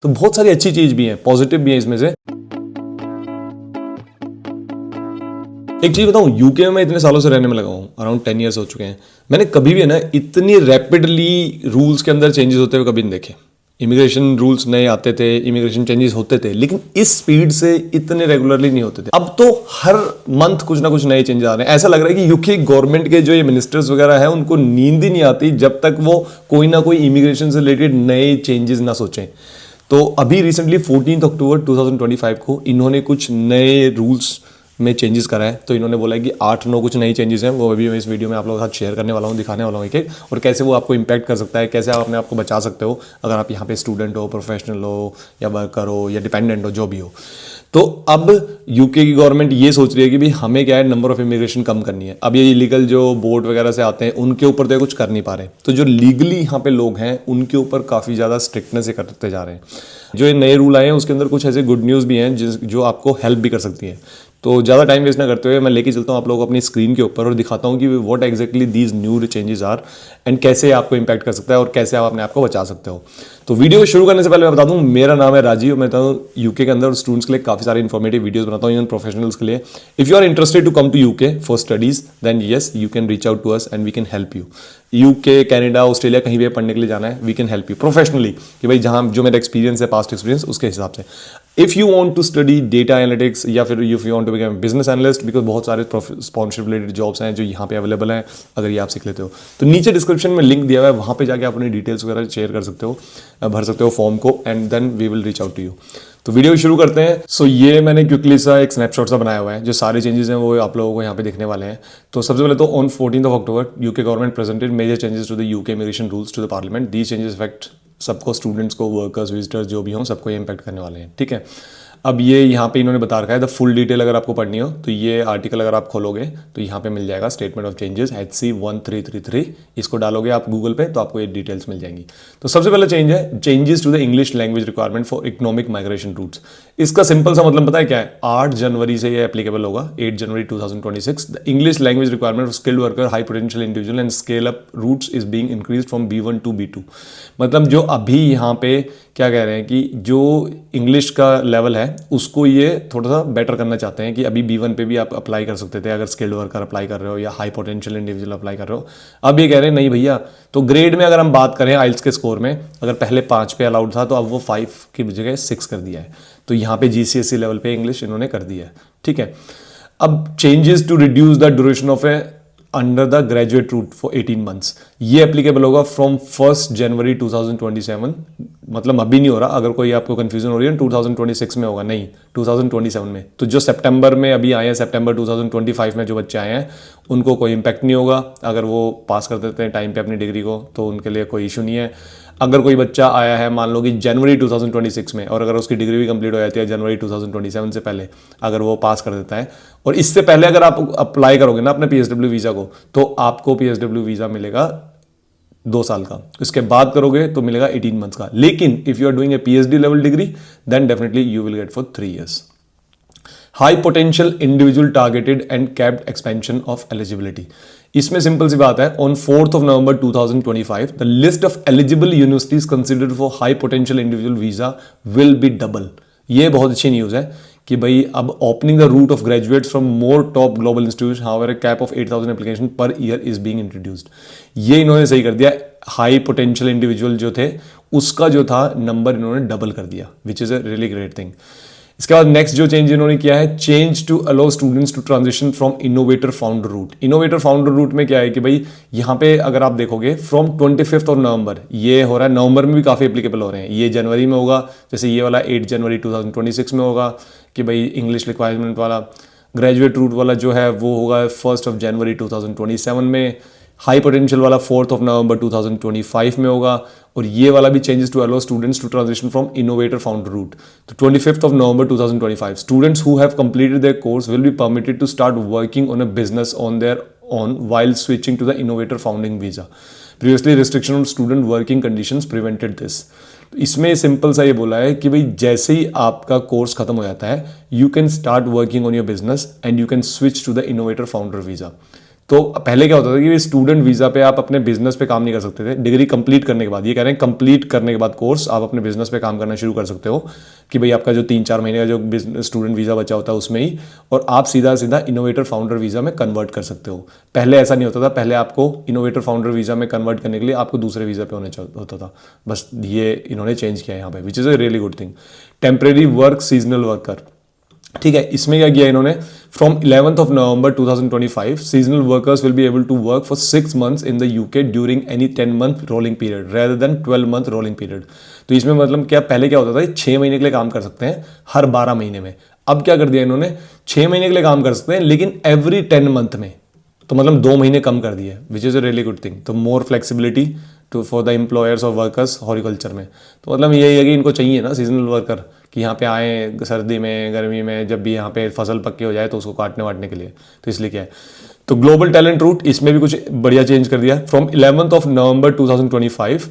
तो बहुत सारी अच्छी चीज भी है, पॉजिटिव भी है इसमें से। एक चीज बताऊं, यूके में मैं इतने सालों से रहने में लगा हूं, अराउंड 10 ईयर्स हो चुके हैं। मैंने कभी भी है ना इतनी रैपिडली रूल्स के अंदर चेंजेस होते हुए कभी नहीं देखे। इमिग्रेशन रूल्स नए आते थे, इमिग्रेशन चेंजेस होते थे, लेकिन इस स्पीड से इतने रेगुलरली नहीं होते थे। अब तो हर मंथ कुछ ना कुछ नए चेंजेस आ रहे हैं। ऐसा लग रहा है कि यूके गवर्नमेंट के जो ये मिनिस्टर्स वगैरह हैं उनको नींद ही नहीं आती जब तक वो कोई ना कोई इमिग्रेशन से रिलेटेड नए चेंजेस ना सोचें। तो अभी रिसेंटली 14 अक्टूबर 2025 को इन्होंने कुछ नए रूल्स में चेंजेस करा है। तो इन्होंने बोला है कि 8-9 कुछ नई चेंजेस हैं, वो अभी मैं इस वीडियो में आप लोगों के साथ शेयर करने वाला हूँ, दिखाने वाला हूँ एक एक, और कैसे वो आपको इंपैक्ट कर सकता है, कैसे आप अपने आप को बचा सकते हो अगर आप यहाँ पे स्टूडेंट हो, प्रोफेशनल हो, या वर्कर हो, या डिपेंडेंट हो, जो भी हो। तो अब यूके की गवर्नमेंट ये सोच रही है कि भाई हमें क्या है, नंबर ऑफ इमिग्रेशन कम करनी है। अब ये इलीगल जो बोट वगैरह से आते हैं उनके ऊपर तो कुछ कर नहीं पा रहे, तो जो लीगली यहाँ पे लोग हैं उनके ऊपर काफ़ी ज़्यादा स्ट्रिक्टनेस से करते जा रहे हैं। जो ये नए रूल आए हैं उसके अंदर कुछ ऐसे गुड न्यूज़ भी हैं जो आपको हेल्प भी कर सकती है। तो ज़्यादा टाइम वेस्ट ना करते हुए मैं लेके चलता हूँ आप लोगों को अपनी स्क्रीन के ऊपर और दिखाता हूँ कि what exactly these new changes are and कैसे आपको इंपैक्ट कर सकता है और कैसे आप अपने आप को बचा सकते हो। तो वीडियो शुरू करने से पहले मैं बता दूं, मेरा नाम है राजीव। मैं बताऊँ यूके के अंदर स्टूडेंट्स के लिए काफ़ी सारे इन्फॉर्मेटिव वीडियोस बनाता हूँ, इवन प्रोफेशनल्स के लिए। If you are interested to come to UK for studies then yes you can reach out to us and we can help you. UK, Canada, Australia कहीं भी पढ़ने के लिए जाना है, we can help you professionally, कि भाई जहाँ जो मेरा एक्सपीरियंस है, पास्ट एक्सपीरियंस, उसके हिसाब से। If you want to study data analytics या फिर if you want to become business analyst, because बहुत सारे स्पॉन्सरशिप रिलेटेड जॉब्स हैं जो यहाँ पे अवेलेबल हैं, अगर ये आप सीख लेते हो तो नीचे डिस्क्रिप्शन में लिंक दिया हुआ है, वहाँ पे जाके आप अपनी डिटेल्स वगैरह शेयर कर सकते हो, भर सकते हो फॉर्म को, and then we will reach out to you. तो वीडियो शुरू करते हैं। सो ये मैंने क्विकली सा एक स्नैपशॉट सा बनाया हुआ है, जो सारे चेंजेस हैं वो आप लोगों को यहाँ पे दिखने वाले हैं। तो सबसे पहले तो on 14 October UK government presented major changes to the UK immigration rules to the parliament. These changes affect सबको, स्टूडेंट्स को, वर्कर्स, विजिटर्स जो भी हों, सबको ये इंपैक्ट करने वाले हैं, ठीक है। अब ये यहाँ पे इन्होंने बता रखा है द फुल डिटेल, अगर आपको पढ़नी हो तो ये आर्टिकल अगर आप खोलोगे तो यहाँ पे मिल जाएगा स्टेटमेंट ऑफ चेंजेस HC 1333। इसको डालोगे आप गूगल पे तो आपको ये डिटेल्स मिल जाएंगी। तो सबसे पहला चेंज है changes to the English language requirement for economic migration routes. इसका सिंपल सा मतलब पता है क्या है? 8 जनवरी से ये एप्लीकेबल होगा, 8 जनवरी 2026। The English language requirement for skilled worker, high potential individual and scale up routes is being increase from B1 to B2। मतलब जो अभी यहाँ पे क्या कह रहे हैं कि जो इंग्लिश का लेवल है उसको ये थोड़ा सा बेटर करना चाहते हैं, कि अभी B1 पे भी आप अप्लाई कर सकते थे अगर स्किल्ड वर्कर अप्लाई कर रहे हो या हाई पोटेंशियल इंडिविजुअल अप्लाई कर रहे हो। अब ये कह रहे हैं नहीं भैया, तो ग्रेड में अगर हम बात करें आइल्स के स्कोर में, अगर पहले 5 पे अलाउड था तो अब वो 5 की जगह 6 कर दिया है। तो यहाँ पे GCSE लेवल पे इंग्लिश इन्होंने कर दिया है, ठीक है। अब changes to reduce the duration of a under the graduate route for 18 months, ये एप्लीकेबल होगा फ्रॉम 1 जनवरी 2027। मतलब अभी नहीं हो रहा, अगर कोई आपको कंफ्यूजन हो रही है 2026 में होगा, नहीं 2027 में। तो जो सितंबर में अभी आए हैं, सितंबर 2025 में जो बच्चे आए हैं उनको कोई इंपैक्ट नहीं होगा। अगर वो पास कर देते हैं टाइम पे अपनी डिग्री को तो उनके लिए कोई इशू नहीं है। अगर कोई बच्चा आया है मान लो कि जनवरी 2026 में, और अगर उसकी डिग्री भी कंप्लीट हो जाती है जनवरी 2027 से पहले, अगर वो पास कर देता है, और इससे पहले अगर आप अप्लाई करोगे ना अपने PSW वीज़ा को, तो आपको PSW वीज़ा मिलेगा 2 साल का। इसके बाद करोगे तो मिलेगा 18 मंथ्स का। लेकिन if you are doing a PhD level degree then definitely you will get for 3 years। High potential individual targeted and capped expansion of eligibility. इसमें सिंपल सी बात है, on 4 November 2025 the list of eligible universities considered for high potential individual visa will be double. ये बहुत अच्छी news है कि भाई अब opening the route of graduates from more top global institute, however A cap of 8,000 application per year is being introduced. ये इन्होंने सही कर दिया। हाई पोटेंशियल इंडिविजुअल जो थे उसका जो था नंबर इन्होंने डबल कर दिया, which is a really great thing. इसके बाद नेक्स्ट जो चेंज इन्होंने किया है, change to allow students to transition from innovator founder route. Innovator founder route में क्या है कि भाई यहाँ पे अगर आप देखोगे फ्रॉम 25 नवंबर, ये हो रहा है, नवंबर में भी काफ़ी एप्लीकेबल हो रहे हैं। ये जनवरी में होगा, जैसे ये वाला 8 जनवरी 2026 में होगा कि भाई इंग्लिश रिक्वायरमेंट वाला। ग्रेजुएट रूट वाला जो है वो होगा 1 जनवरी 2027 में। हाई पोटेंशियल वाला 4 नवंबर 2025 में होगा। और ये वाला भी changes to allow students to transition from innovator founder route. तो 25 November 2025 students who have completed their course will be permitted to start working on a business on their on while switching to the innovator founding visa. Previously restriction on student working conditions prevented this. इसमें simple सा ये बोला है कि भाई जैसे ही आपका course खत्म हो जाता है, you can start working on your business and you can switch to the innovator founder visa. तो पहले क्या होता था कि स्टूडेंट वीज़ा पे आप अपने बिजनेस पे काम नहीं कर सकते थे डिग्री कंप्लीट करने के बाद। ये कह रहे हैं कंप्लीट करने के बाद कोर्स आप अपने बिजनेस पे काम करना शुरू कर सकते हो कि भाई आपका जो 3-4 महीने का जो स्टूडेंट वीज़ा बचा होता है उसमें ही, और आप सीधा सीधा इनोवेटर फाउंडर वीज़ा में कन्वर्ट कर सकते हो। पहले ऐसा नहीं होता था, पहले आपको इनोवेटर फाउंडर वीज़ा में कन्वर्ट करने के लिए आपको दूसरे वीज़ा पे होता था। बस ये इन्होंने चेंज किया है यहाँ पे, which is a really good thing. Temporary work seasonal worker, ठीक है, इसमें क्या किया इन्होंने, from 11th of November 2025 seasonal workers will be able to work for 6 months in the UK during any 10 month rolling period rather than 12 month rolling period. तो इसमें मतलब क्या, पहले क्या होता था 6 महीने के लिए काम कर सकते हैं हर 12 महीने में, अब क्या कर दिया इन्होंने 6 महीने के लिए काम कर सकते हैं लेकिन एवरी 10 month में, तो मतलब 2 महीने कम कर दिए, which is a really good thing. तो more flexibility to for the employers और वर्कर्स हॉर्टिकल्चर में। तो मतलब यही है कि इनको चाहिए ना सीजनल वर्कर कि यहाँ पे आए सर्दी में गर्मी में, जब भी यहाँ पे फसल पक्की हो जाए तो उसको काटने वाटने के लिए, तो इसलिए क्या है। तो ग्लोबल टैलेंट रूट, इसमें भी कुछ बढ़िया चेंज कर दिया। From 11th of November 2025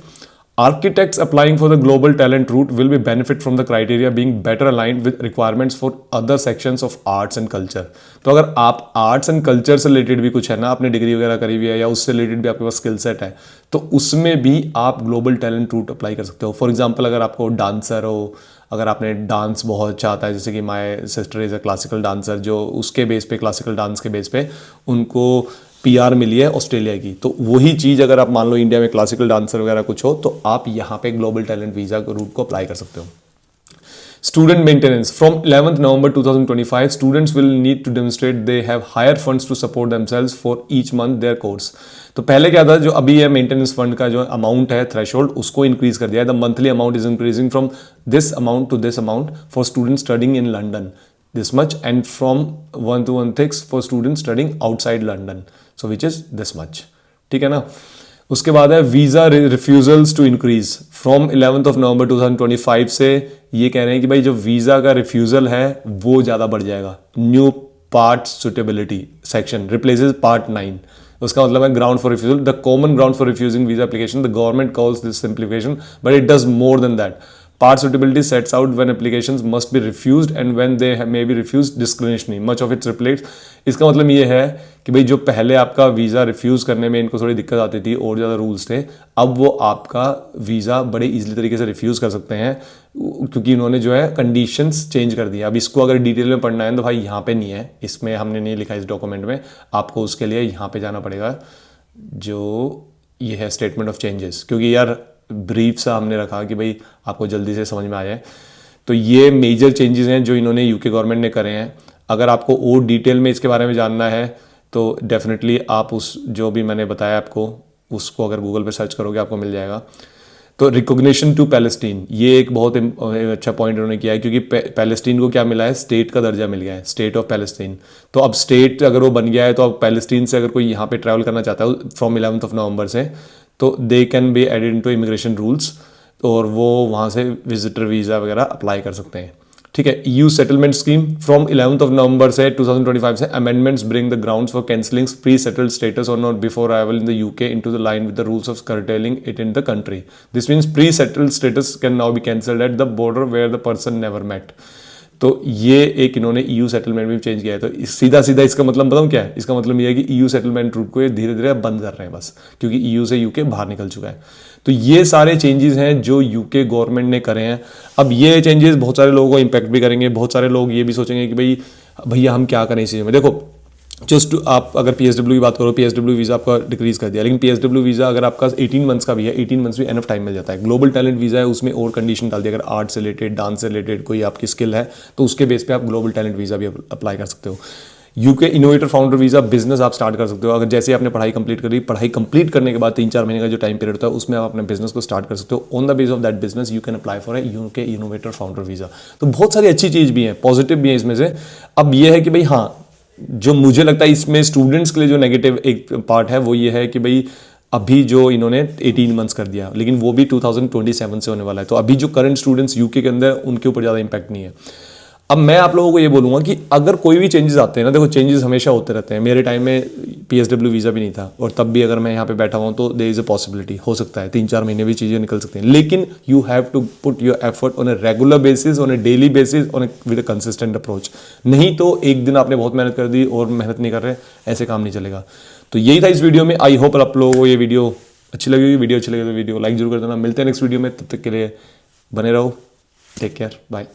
architects applying for the global talent route will be benefit from the criteria being better aligned with requirements for other sections of arts and culture। तो अगर आप arts and culture से related भी कुछ है ना, आपने degree वगैरह करी हुई है या उससे रिलेटेड भी आपके पास स्किल सेट है, तो उसमें भी आप ग्लोबल टैलेंट रूट अप्लाई कर सकते हो। फॉर एग्जाम्पल अगर आपको डांसर हो, अगर आपने डांस बहुत अच्छा आता है, जैसे कि my sister is a classical dancer, जो उसके बेस पे क्लासिकल डांस के बेस पे उनको पीआर मिली है ऑस्ट्रेलिया की, तो वही चीज़ अगर आप मान लो इंडिया में क्लासिकल डांसर वगैरह कुछ हो, तो आप यहाँ पे ग्लोबल टैलेंट वीज़ा रूट को अप्लाई कर सकते हो। Student maintenance, from 11th November 2025 students will need to demonstrate they have higher funds to support themselves for each month their course। तो पहले क्या था, जो अभी है मेंटेनेंस फंड का जो अमाउंट है थ्रेशोल्ड, उसको इंक्रीज कर दिया है। The monthly amount is increasing from this amount to this amount for student studying in London this much, and from 1 to 1/6 for student studying outside London, so which is this much, ठीक है ना। उसके बाद है visa refusals to increase, from 11th of November 2025 से ये कह रहे हैं कि भाई जो वीज़ा का रिफ्यूज़ल है वो ज़्यादा बढ़ जाएगा। New part suitability section replaces part 9। उसका मतलब है ground for refusal, the common ground for refusing visa application, the government calls this simplification but it does more than that. Part suitability sets out when applications must be refused and when they may be refused discriminationally. Much of it reflects। इसका मतलब ये है कि भाई जो पहले आपका visa refuse करने में इनको थोड़ी दिक्कत आती थी और ज़्यादा रूल्स थे, अब वो आपका वीज़ा बड़े इजीली तरीके से रिफ्यूज़ कर सकते हैं क्योंकि इन्होंने जो है कंडीशंस चेंज कर दिया। अब इसको अगर डिटेल में पढ़ना है तो भाई यहाँ पे नहीं है, इसमें हमने नहीं लिखा इस डॉक्यूमेंट में, आपको उसके लिए यहाँ पे जाना पड़ेगा जो ये है स्टेटमेंट ऑफ चेंजेस, क्योंकि यार ब्रीफ सा हमने रखा कि भाई आपको जल्दी से समझ में आ जाए। तो ये मेजर चेंजेस हैं जो इन्होंने यूके गवर्नमेंट ने करे हैं। अगर आपको और डिटेल में इसके बारे में जानना है तो डेफिनेटली आप उस जो भी मैंने बताया आपको उसको अगर गूगल पे सर्च करोगे आपको मिल जाएगा। तो रिकॉग्निशन टू पैलेस्टीन, ये एक बहुत अच्छा पॉइंट उन्होंने किया है क्योंकि पैलेस्टीन को क्या मिला है, स्टेट का दर्जा मिल गया है, स्टेट ऑफ पैलेस्टीन। तो अब स्टेट अगर वो बन गया है तो अब पैलेस्टीन से अगर कोई यहाँ पे ट्रैवल करना चाहता है फ्रॉम 11th of November से, तो they can be added into immigration rules, और वो वहाँ से विजिटर वीज़ा वगैरह अप्लाई कर सकते हैं, ठीक है। EU settlement scheme, from 11th of November से 2025 से amendments bring the grounds for cancelling pre settled status और not before arrival in the UK into the line with the rules of curtailing it in the country। This means pre settled status can now be cancelled at the border where the person never met. तो ये एक इन्होंने EU settlement में change किया है। तो सीधा सीधा इसका मतलब बताऊँ क्या है, इसका मतलब ये है कि ईयू सेटलमेंट रूट को ये धीरे धीरे बंद कर रहे हैं बस, क्योंकि ईयू से यूके बाहर निकल चुका है। तो ये सारे चेंजेस हैं जो यूके गवर्नमेंट ने करे हैं। अब ये चेंजेस बहुत सारे लोगों को इम्पैक्ट भी करेंगे। बहुत सारे लोग ये भी सोचेंगे कि भाई भैया हम क्या करें इस चीज़ में। देखो जस्ट आप अगर पीएसडब्ल्यू की बात करो, पीएसडब्ल्यू वीज़ा आपका डिक्रीज कर दिया, लेकिन पीएसडब्ल्यू वीज़ा अगर आपका 18 मंथ्स का भी है, 18 मंथ्स भी एनफ टाइम मिल जाता है। ग्लोबल टैलेंट वीज़ा है, उसमें और कंडीशन डाल दी, अगर आर्ट से रिलेटेड डांस से रिलेटेड कोई आपकी स्किल है तो उसके बेस पे आप ग्लोबल टैलेंट वीज़ा भी अप्लाई कर सकते हो। UK innovator founder visa, business आप स्टार्ट कर सकते हो। अगर जैसे आपने पढ़ाई कंप्लीट करी, पढ़ाई कंप्लीट करने के बाद 3-4 महीने का जो टाइम पीरियड होता है उसमें आप अपने बिजनेस को स्टार्ट कर सकते हो। On the base of that business you can apply for a UK innovator founder visa. तो बहुत सारी अच्छी चीज़ भी है, पॉजिटिव भी है इसमें से। अब ये है कि भाई हाँ, जो मुझे लगता है इसमें स्टूडेंट्स के लिए जो नेगेटिव एक पार्ट है वो ये है कि भाई अभी जो इन्होंने 18 मंथ्स कर दिया, लेकिन वो भी 2027 से होने वाला है। तो अभी जो करंट स्टूडेंट्स यूके के अंदर उनके ऊपर ज़्यादा इंपैक्ट नहीं है। अब मैं आप लोगों को ये बोलूँगा कि अगर कोई भी चेंजेस आते हैं ना, देखो चेंजेस हमेशा होते रहते हैं। मेरे टाइम में PSW वीज़ा भी नहीं था, और तब भी अगर मैं यहाँ पे बैठा हुआ तो देयर इज़ अ पॉसिबिलिटी, हो सकता है 3-4 महीने भी चीज़ें निकल सकती हैं। लेकिन you have to put your effort on a regular basis, on a daily basis, on with a consistent approach. नहीं तो एक दिन आपने बहुत मेहनत कर दी और मेहनत नहीं कर रहे, ऐसे काम नहीं चलेगा। तो यही था इस वीडियो में। आई होप आप लोगों को ये वीडियो अच्छी लगी। वीडियो अच्छी लगी तो वीडियो लाइक जरूर कर देना। मिलते हैं नेक्स्ट वीडियो में, तब तक के लिए बने रहो। Take care, bye.